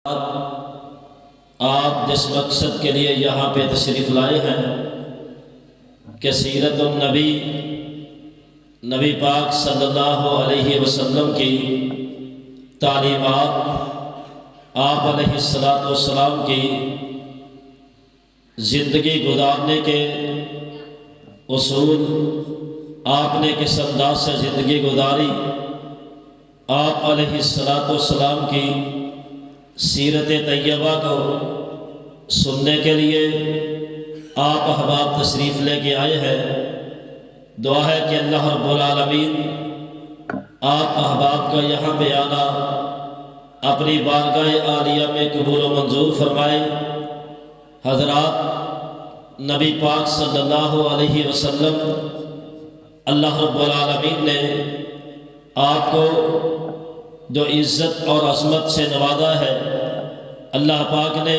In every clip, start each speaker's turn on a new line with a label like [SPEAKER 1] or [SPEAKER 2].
[SPEAKER 1] آپ جس مقصد کے لیے یہاں پہ تشریف لائے ہیں کہ سیرت النبی نبی پاک صلی اللہ علیہ وسلم کی تعلیمات، آپ علیہ السلام کی زندگی گزارنے کے اصول، آپ نے کس انداز سے زندگی گزاری، آپ علیہ السلام کی سیرت طیبہ کو سننے کے لیے آپ احباب تشریف لے کے آئے ہیں۔ دعا ہے کہ اللہ رب العالمین آپ احباب کا یہاں پہ آنا اپنی بارگاہ عالیہ میں قبول و منظور فرمائے۔ حضرات، نبی پاک صلی اللہ علیہ وسلم اللہ رب العالمین نے آپ کو جو عزت اور عظمت سے نوازا ہے، اللہ پاک نے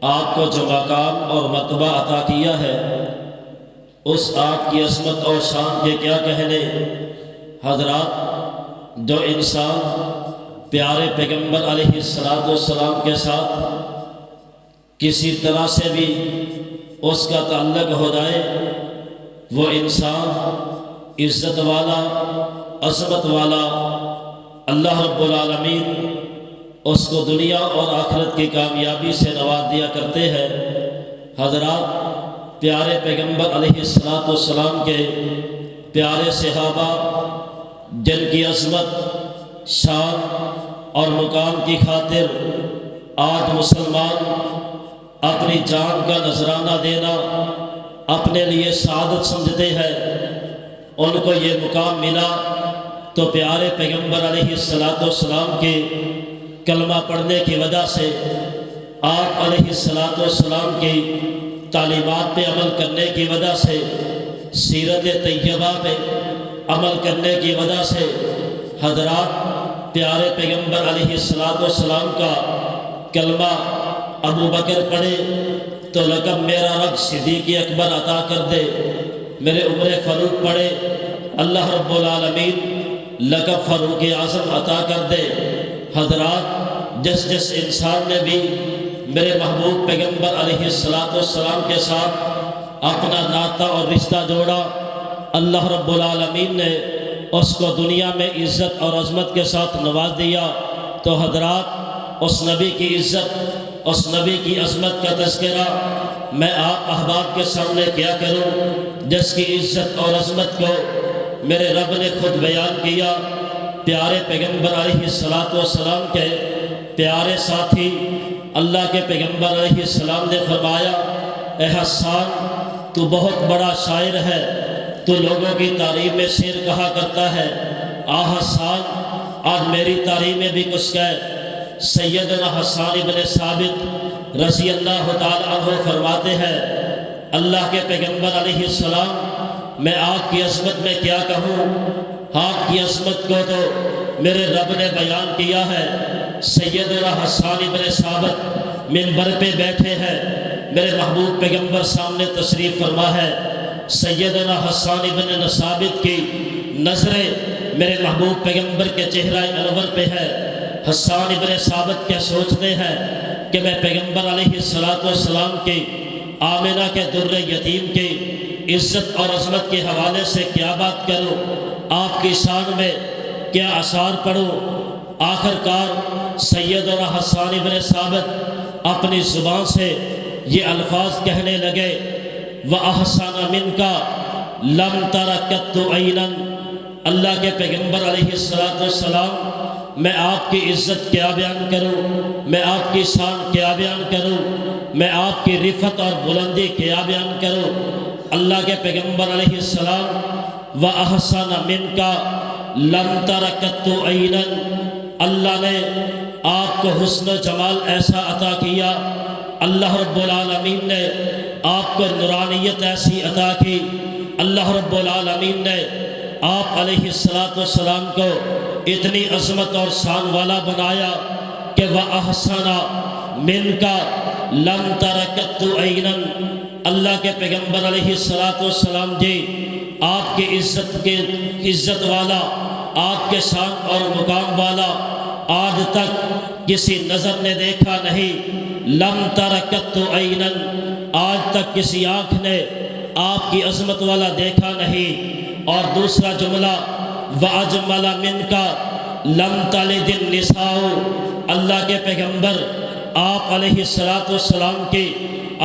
[SPEAKER 1] آپ کو جو مقام اور مرتبہ عطا کیا ہے، اس آپ کی عظمت اور شان کے کیا کہنے۔ حضرات، جو انسان پیارے پیغمبر علیہ السلام کے ساتھ کسی طرح سے بھی اس کا تعلق ہو جائے، وہ انسان عزت والا، عظمت والا، اللہ رب العالمین اس کو دنیا اور آخرت کی کامیابی سے نواز دیا کرتے ہیں۔ حضرات، پیارے پیغمبر علیہ السلام کے پیارے صحابہ جن کی عظمت، شان اور مقام کی خاطر آج مسلمان اپنی جان کا نذرانہ دینا اپنے لیے سعادت سمجھتے ہیں، ان کو یہ مقام ملا تو پیارے پیغمبر علیہ السلام کے کلمہ پڑھنے کی وجہ سے، آپ علیہ السلام کی تعلیمات پہ عمل کرنے کی وجہ سے، سیرت طیبہ پہ عمل کرنے کی وجہ سے۔ حضرات، پیارے پیغمبر علیہ السلام کا کلمہ ابو بکر پڑھے تو لقب میرا رب صدیق اکبر عطا کر دے، میرے عمر فاروق پڑھے اللہ رب العالمین لقب فاروق اعظم عطا کر دے۔ حضرات، جس انسان نے بھی میرے محبوب پیغمبر علیہ السلام کے ساتھ اپنا ناطہ اور رشتہ جوڑا، اللہ رب العالمین نے اس کو دنیا میں عزت اور عظمت کے ساتھ نواز دیا۔ تو حضرات، اس نبی کی عزت، اس نبی کی عظمت کا تذکرہ میں آپ احباب کے سامنے کیا کروں، جس کی عزت اور عظمت کو میرے رب نے خود بیان کیا۔ پیارے پیغمبر علیہ السلام کے پیارے ساتھی اللہ کے پیغمبر علیہ السلام نے فرمایا، اے حسان، تو بہت بڑا شاعر ہے، تو لوگوں کی تعریف میں شعر کہا کرتا ہے۔ حسان، آج میری تعریف میں بھی کچھ کہہ۔ سیدنا حسان ابن ثابت رضی اللہ تعالیٰ عنہ فرماتے ہیں، اللہ کے پیغمبر علیہ السلام، میں آپ کی عظمت میں کیا کہوں، آپ کی عظمت کو تو میرے رب نے بیان کیا ہے۔ سیدنا حسان ابن ثابت منبر پہ بیٹھے ہیں، میرے محبوب پیغمبر سامنے تشریف فرما ہے۔ سیدنا حسان ابن ثابت کی نظریں میرے محبوب پیغمبر کے چہرہ انور پہ ہے۔ حسان ابن ثابت کیا سوچتے ہیں کہ میں پیغمبر علیہ السلام کی آمنہ کے در یتیم کی عزت اور عظمت کے حوالے سے کیا بات کروں، آپ کی شان میں کیا اشعار پڑھوں۔ آخر کار سیدنا حسان ابن ثابت اپنی زبان سے یہ الفاظ کہنے لگے، وَأَحْسَنَ مِنْكَ لَمْ تَرَ قَطُّ عَيْنًا۔ اللہ کے پیغمبر علیہ السلام، میں آپ کی عزت کیا بیان کروں، میں آپ کی شان کیا بیان کروں، میں آپ کی رفعت اور بلندی کیا بیان کروں۔ اللہ کے پیغمبر علیہ السلام، وَأَحْسَنَ مِنْكَ لَمْ تَرَ قَطُّ عَيْنًا، اللہ نے آپ کو حسن و جمال ایسا عطا کیا، اللہ رب العالمین نے آپ کو نورانیت ایسی عطا کی، اللہ رب العالمین نے آپ علیہ السلام کو اتنی عظمت اور شان والا بنایا کہ وَأَحْسَنَ مِنْكَ لَمْ تَرَ قَطُّ عَيْنًا۔ اللہ کے پیغمبر علیہ السلام جی، آپ کی عزت والا، آپ کے شان اور مقام والا، آج تک کسی نظر نے دیکھا نہیں، لم ترکت عینن، آج تک کسی آنکھ نے آپ کی عظمت والا دیکھا نہیں۔ اور دوسرا جملہ وَأَجْمَلَ مِنْكَ لَمْ تَلِدِ النِّسَاءُ، اللہ کے پیغمبر آپ علیہ السلام کی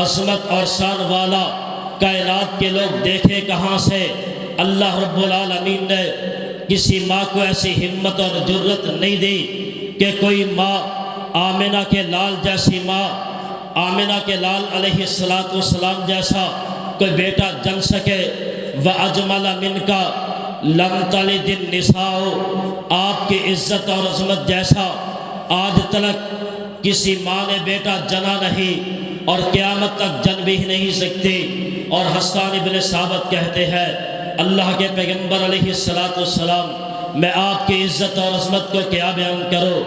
[SPEAKER 1] عظمت اور شان والا کائنات کے لوگ دیکھے کہاں سے؟ اللہ رب العالمین نے کسی ماں کو ایسی ہمت اور جرت نہیں دی کہ کوئی ماں آمنہ کے لال جیسی ماں، آمنہ کے لال علیہ السلام جیسا کوئی بیٹا جن سکے۔ وَأَجْمَلَ مِنْكَ لَمْ تَلِدِ النِّسَاءُ، آپ کی عزت اور عظمت جیسا آج تلک کسی ماں نے بیٹا جنا نہیں اور قیامت تک جن بھی نہیں سکتی۔ اور حسان ابن ثابت کہتے ہیں اللہ کے پیغمبر علیہ السلام، میں آپ کی عزت اور عظمت کو کیا بیان کروں۔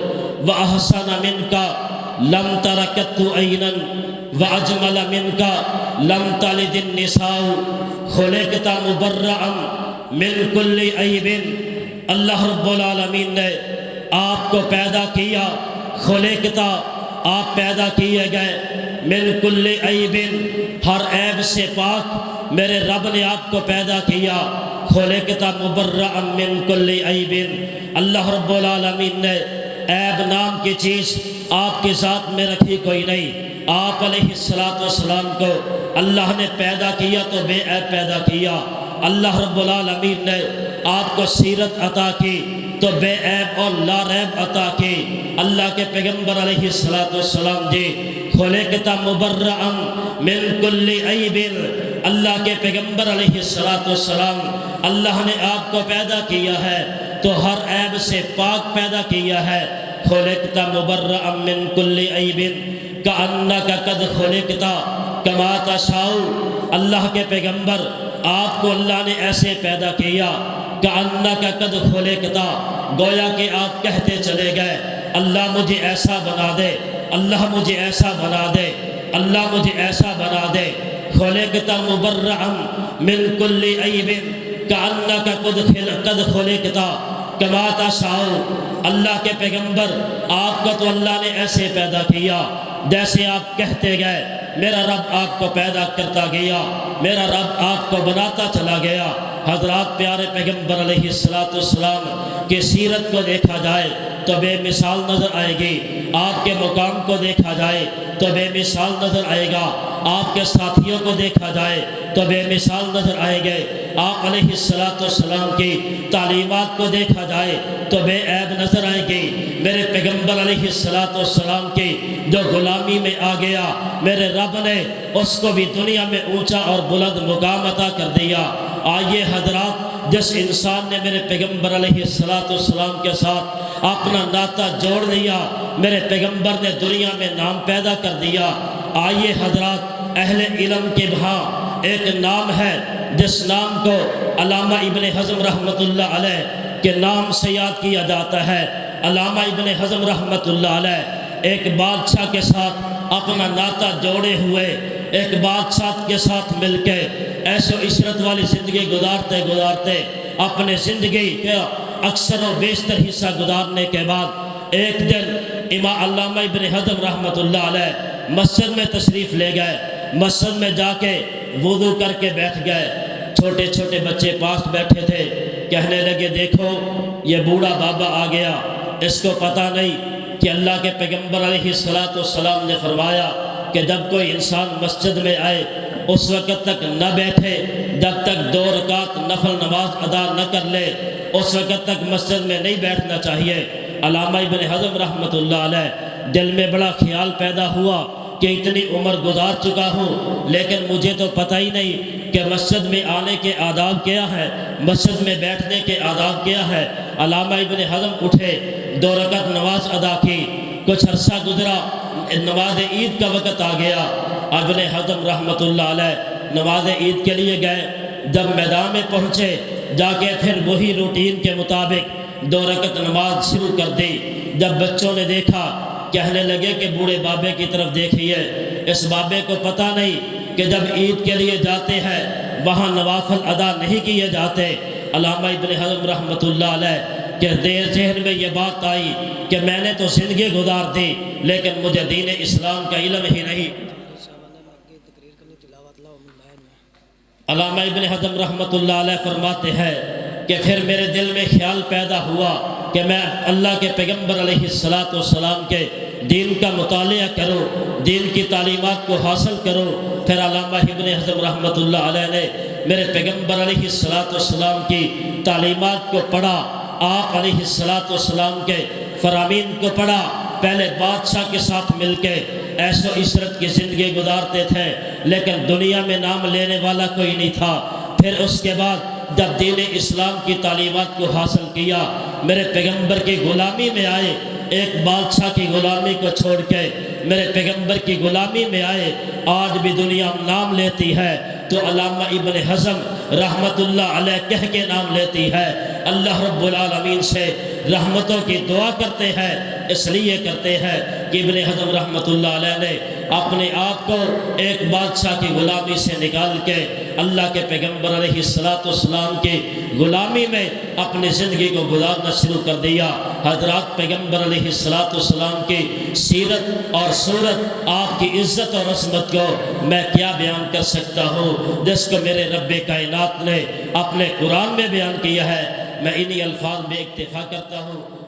[SPEAKER 1] وَأَحْسَنَ مِنْكَ لَمْ تَرَكَتْ عَيْنًا وَأَجْمَلَ مِنْكَ لَمْ تَلِدِ النِّسَاءُ خُلِقْتَ مُبَرَّأً مِنْ كُلِّ عَيْبٍ، اللہ رب العالمین نے آپ کو پیدا کیا، خُلِقْتَ، آپ پیدا کیے گئے، من کل عیب، ہر عیب سے پاک میرے رب نے آپ کو پیدا کیا، خلقت مبرأ من کل عیب، اللہ رب العالمین نے عیب نام کی چیز آپ کی ذات میں رکھی کوئی نہیں۔ آپ علیہ السلام کو اللہ نے پیدا کیا تو بے عیب پیدا کیا، اللہ رب العالمین نے آپ کو سیرت عطا کی تو بے عیب اور لا ریب عطا کی۔ اللہ کے پیغمبر علیہ السلام جی خلقت مبرأ من کل عیب، اللہ کے پیغمبر علیہ السلام، اللہ نے آپ کو پیدا کیا ہے تو ہر عیب سے پاک پیدا کیا ہے۔ خلقت مبرأ من کل عیب کأنک قد خلقت کما تشاء، اللہ کے پیغمبر آپ کو اللہ نے ایسے پیدا کیا کأنک قد خلقت، گویا کہ آپ کہتے چلے گئے اللہ مجھے ایسا بنا دے، اللہ مجھے ایسا بنا دے، اللہ مجھے ایسا بنا دے۔ خلقت مبرأ من کل عیب کأنک قد خلقت کما تشاء، اللہ کے پیغمبر آپ کو تو اللہ نے ایسے پیدا کیا جیسے آپ کہتے گئے، میرا رب آپ کو پیدا کرتا گیا، میرا رب آپ کو بناتا چلا گیا۔ حضرات پیارے پیغمبر علیہ السلام کی سیرت کو دیکھا جائے تو بے مثال نظر آئے گی، آپ کے مقام کو دیکھا جائے تو بے مثال نظر آئے گا، آپ کے ساتھیوں کو دیکھا جائے تو بے مثال نظر آئے گے، آپ علیہ السلام کی تعلیمات کو دیکھا جائے تو بے عیب نظر آئے گی۔ میرے پیغمبر علیہ السلام کی جو غلامی میں آ گیا، میرے رب نے اس کو بھی دنیا میں اونچا اور بلند مقام عطا کر دیا۔ آئیے حضرات، جس انسان نے میرے پیغمبر علیہ السلام کے ساتھ اپنا ناطہ جوڑ لیا، میرے پیغمبر نے دنیا میں نام پیدا کر دیا۔ آئیے حضرات، اہل علم کے وہاں ایک نام ہے جس نام کو علامہ ابن حزم رحمۃ اللہ علیہ کے نام سے یاد کیا جاتا ہے۔ علامہ ابن حزم رحمۃ اللہ علیہ ایک بادشاہ کے ساتھ اپنا ناطہ جوڑے ہوئے، ایک بادشاہ کے ساتھ مل کے ایسے عشرت والی زندگی گزارتے گزارتے اپنے زندگی کا اکثر و بیشتر حصہ گزارنے کے بعد ایک دن امام علامہ ابن حزم رحمۃ اللہ علیہ مسجد میں تشریف لے گئے۔ مسجد میں جا کے وضو کر کے بیٹھ گئے، چھوٹے چھوٹے بچے پاس بیٹھے تھے، کہنے لگے دیکھو یہ بوڑھا بابا آ گیا، اس کو پتہ نہیں کہ اللہ کے پیغمبر علیہ السلام نے فرمایا کہ جب کوئی انسان مسجد میں آئے اس وقت تک نہ بیٹھے جب تک 2 رکعت نفل نماز ادا نہ کر لے، اس وقت تک مسجد میں نہیں بیٹھنا چاہیے۔ علامہ ابن حزم رحمۃ اللہ علیہ دل میں بڑا خیال پیدا ہوا کہ اتنی عمر گزار چکا ہوں لیکن مجھے تو پتہ ہی نہیں کہ مسجد میں آنے کے آداب کیا ہے، مسجد میں بیٹھنے کے آداب کیا ہے۔ علامہ ابن حزم اٹھے، 2 رکعت نماز ادا کی، کچھ عرصہ گزرا، نماز عید کا وقت آ گیا۔ ابن حزم رحمۃ اللہ علیہ نماز عید کے لیے گئے، جب میدان میں پہنچے جا کے پھر وہی روٹین کے مطابق 2 رکعت نماز شروع کر دی۔ جب بچوں نے دیکھا کہنے لگے کہ بوڑھے بابے کی طرف دیکھیے، اس بابے کو پتہ نہیں کہ جب عید کے لیے جاتے ہیں وہاں نوافل ادا نہیں کیے جاتے۔ علامہ ابن حزم رحمۃ اللہ علیہ کہ دیر ذہن میں یہ بات آئی کہ میں نے تو زندگی گزار دی لیکن مجھے دین اسلام کا علم ہی نہیں۔ علامہ ابن حزم رحمۃ اللہ علیہ فرماتے ہیں کہ پھر میرے دل میں خیال پیدا ہوا کہ میں اللہ کے پیغمبر علیہ السلام کے دین کا مطالعہ کروں، دین کی تعلیمات کو حاصل کروں۔ پھر علامہ ابن حزم رحمۃ اللہ علیہ نے میرے پیغمبر علیہ السلام کی تعلیمات کو پڑھا، آپ علیہ السلام کے فرامین کو پڑھا۔ پہلے بادشاہ کے ساتھ مل کے عیش و عشرت کی زندگی گزارتے تھے لیکن دنیا میں نام لینے والا کوئی نہیں تھا۔ پھر اس کے بعد جب دین اسلام کی تعلیمات کو حاصل کیا، میرے پیغمبر کی غلامی میں آئے، ایک بادشاہ کی غلامی کو چھوڑ کے میرے پیغمبر کی غلامی میں آئے۔ آج بھی دنیا نام لیتی ہے تو علامہ ابن حزم رحمت اللہ علیہ کہہ کے نام لیتی ہے۔ اللہ رب العالمین سے رحمتوں کی دعا کرتے ہیں، اس لیے کرتے ہیں کہ ابن حزم رحمت اللہ علیہ نے اپنے آپ کو ایک بادشاہ کی غلامی سے نکال کے اللہ کے پیغمبر علیہ السلام کی غلامی میں اپنی زندگی کو گزارنا شروع کر دیا۔ حضرات پیغمبر علیہ السلام کی سیرت اور صورت، آپ کی عزت اور عظمت کو میں کیا بیان کر سکتا ہوں جس کو میرے رب کائنات نے اپنے قرآن میں بیان کیا ہے۔ میں انہی الفاظ میں اکتفا کرتا ہوں۔